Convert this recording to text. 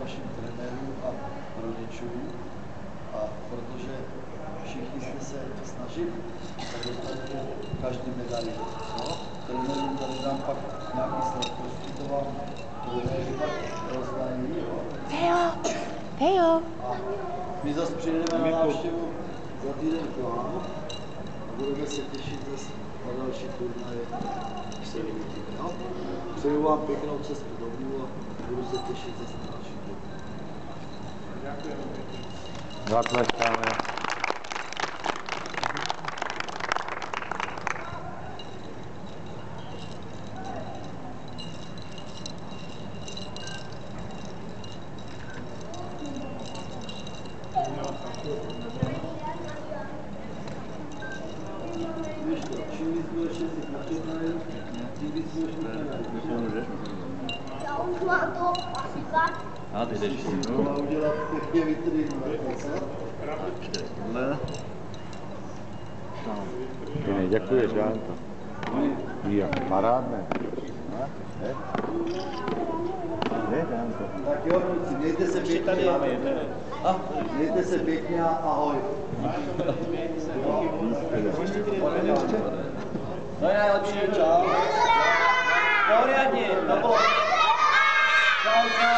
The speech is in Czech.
vašim trenérům a rodičům. A protože všichni jste se snažili, tak dostanete každý medaili. Trenérům tady dám pak nějaký sladkosti, to vám trenéři pak rozdají. Hejo! A my zase přijedeme na návštěvu za týden k vám a budeme se těšit zase na další turnaje, když se vidíme. Přeju vám pěknou cestu domů a budu se těšit zase na další turnaje. Zatleskáme. Víš to, čím víc budeš jezdit na turnaje, tím víc budeš mít. Já už mám to asi tak. A ty jdeš To má udělat pěkně vytrénovat, co? Ty neděkuješ, Janko. Jo, parádné. Tak jo, kluci, mějte se pěkně. Mějte se pěkně a ahoj. No je nejlepší, čau. Pořádně, to bylo. Čau, čau.